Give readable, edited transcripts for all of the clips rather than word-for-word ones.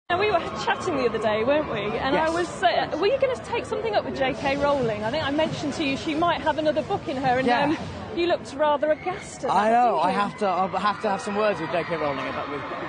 Now, we were chatting the other day, weren't we? And yes. I was, were you going to take something up with J.K. Rowling? I think I mentioned to you she might have another book in her, and you looked rather aghast at that. I know. I'll have to have some words with J.K. Rowling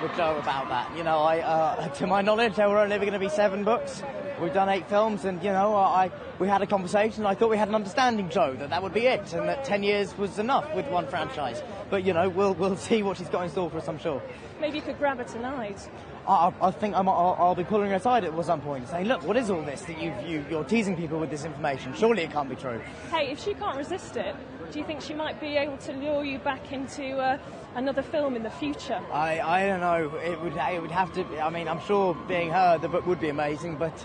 with Joe about that. You know, to my knowledge, there were only going to be 7 books. We've done 8 films, and you know, we had a conversation. I thought we had an understanding, Joe, that would be it, and that 10 years was enough with one franchise. But you know, we'll see what she's got in store for us, I'm sure. Maybe you could grab her tonight. I think I'll be pulling her aside at some point, saying, "Look, what is all this that you're teasing people with this information? Surely it can't be true." Hey, if she can't resist it, do you think she might be able to lure you back into another film in the future? I don't know. It would have to. I mean, I'm sure being her, the book would be amazing. But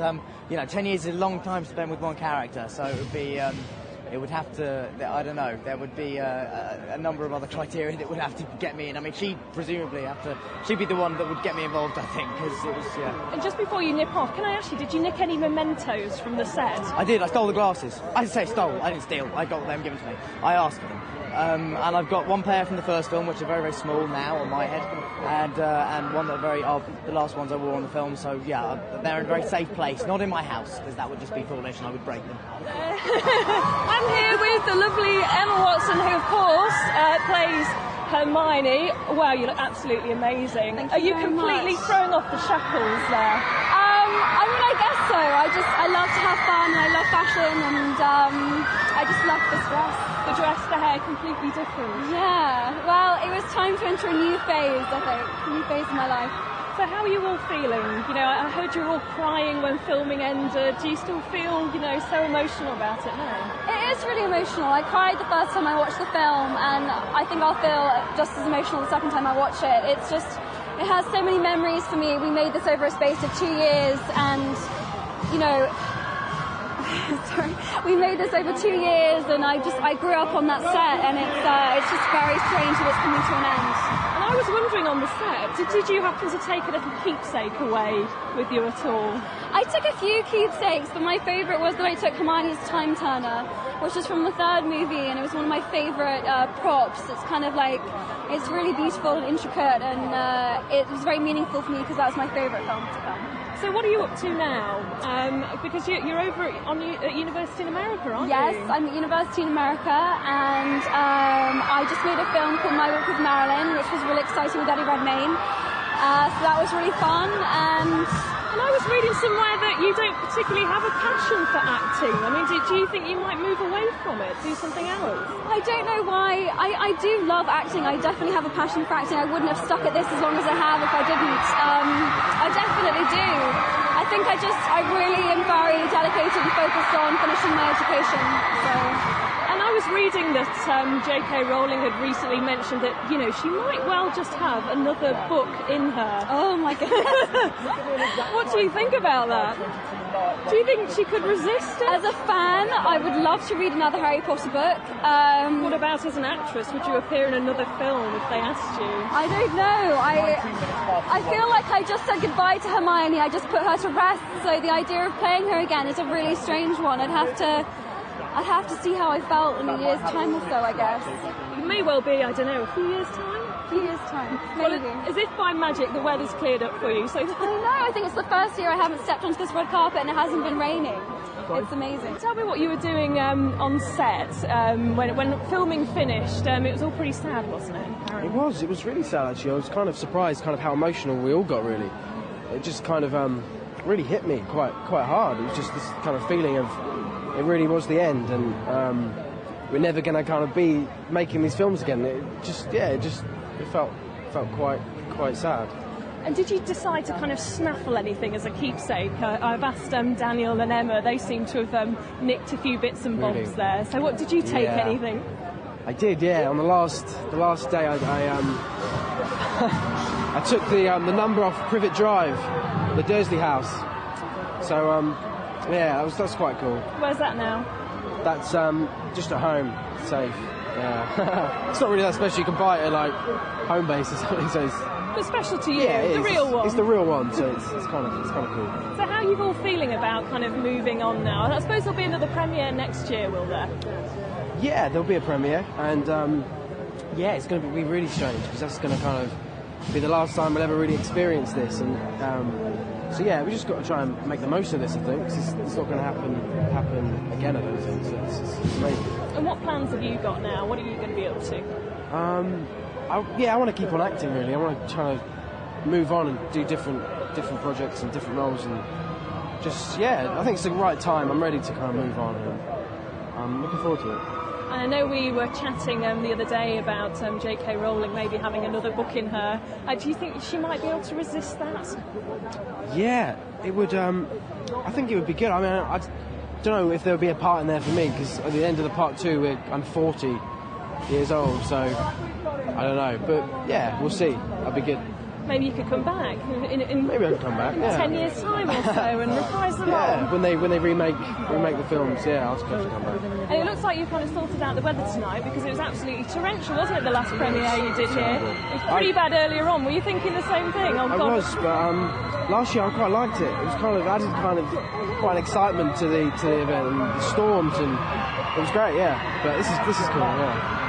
you know, 10 years is a long time spent with one character, so it would be. It would have to, I don't know, there would be a number of other criteria that would have to get me in. I mean, she'd be the one that would get me involved, I think, because it was, And just before you nip off, can I ask you, did you nick any mementos from the set? I did, I stole the glasses. I say stole, I didn't steal, I got them given to me. I asked for them. And I've got one pair from the first film, which are very, very small now on my head, and one that are the last ones I wore on the film, so yeah, they're in a very safe place, not in my house, because that would just be foolish and I would break them. I'm here with the lovely Emma Watson, who of course plays Hermione. Wow, you look absolutely amazing. Thank Are you very completely much. throwing off the shackles there? I mean, I guess so. I love to have fun, and I love fashion, and I just love this dress. The dress, the hair, completely different. Yeah, well, it was time to enter a new phase, I think. A new phase in my life. So how are you all feeling? You know, I heard you were all crying when filming ended. Do you still feel, you know, so emotional about it now? It is really emotional. I cried the first time I watched the film, and I think I'll feel just as emotional the second time I watch it. It's just, it has so many memories for me. We made this over a space of 2 years, and, you know, sorry, we made this over 2 years, and I grew up on that set, and it's just very strange that it's coming to an end. And I was wondering on the set, did you happen to take a little keepsake away with you at all? I took a few keepsakes, but my favourite was that I took Hermione's time turner, which is from the 3rd movie, and it was one of my favourite props. It's kind of like, it's really beautiful and intricate, and it was very meaningful for me because that was my favourite film to film. So what are you up to now? Because you're over at university in America, aren't you? Yes, I'm at university in America, and I just made a film called My Walk with Marilyn, which was really exciting with Eddie Redmayne. So that was really fun, and I was reading somewhere that you don't particularly have a passion for acting. I mean, do you think you might move away from it, do something else? I don't know why. I do love acting. I definitely have a passion for acting. I wouldn't have stuck at this as long as I have if I didn't. I definitely do. I think I really am very dedicated and focused on finishing my education. And I was reading that J.K. Rowling had recently mentioned that, you know, she might well just have another book in her. Oh my goodness. What do you think about that? Do you think she could resist it? As a fan, I would love to read another Harry Potter book. What about as an actress? Would you appear in another film if they asked you? I don't know. I feel like I just said goodbye to Hermione. I just put her to rest. So the idea of playing her again is a really strange one. I'd have to see how I felt in a year's time or so, I guess. It may well be, I don't know, a few years' time? A few years' time, maybe. Well, as if by magic the weather's cleared up for you. So I know, I think it's the first year I haven't stepped onto this red carpet and it hasn't been raining. It's amazing. Tell me what you were doing on set when filming finished. It was all pretty sad, wasn't it? Apparently? It was really sad actually. I was kind of surprised kind of how emotional we all got really. It just kind of really hit me quite hard. It was just this kind of feeling of it really was the end, and we're never going to kind of be making these films again. It felt quite sad. And did you decide to kind of snaffle anything as a keepsake? I've asked Daniel and Emma. They seem to have nicked a few bits and bobs there. So what did you take? Yeah. Anything? I did, yeah. On the last day, I I took the number off Privet Drive, the Dursley house. So yeah, that's quite cool. Where's that now? That's just at home, safe. Yeah. It's not really that special. You can buy it at like home base or something. So it's, but special to you, yeah, the real one. It's the real one, so it's kind of cool. So how are you all feeling about kind of moving on now? I suppose there'll be another premiere next year, will there? Yeah, there'll be a premiere, and yeah, it's going to be really strange because that's going to kind of be the last time we'll ever really experience this, and So yeah, we just got to try and make the most of this. I think 'cause it's not going to happen again. I don't think. So it's amazing. And what plans have you got now? What are you going to be up to? I want to keep on acting. Really, I want to try to move on and do different projects and different roles, and just I think it's the right time. I'm ready to kind of move on, and I'm looking forward to it. And I know we were chatting the other day about J.K. Rowling maybe having another book in her. Do you think she might be able to resist that? Yeah, it would. I think it would be good. I mean, I don't know if there would be a part in there for me, because at the end of the part 2, I'm 40 years old, so I don't know. But yeah, we'll see. That'd be good. Maybe you could come back in maybe I could come back. Yeah. 10 years' time or so and reprise them all. Yeah, when they remake the films, I'll have to come back. And it looks like you've kind of sorted out the weather tonight, because it was absolutely torrential, wasn't it, the last premiere you did here? It was pretty bad earlier on. Were you thinking the same thing? Oh, I God. was, but last year I quite liked it. It was kind of added quite an excitement to the event, and the storms, and it was great. Yeah, but this is cool. Yeah.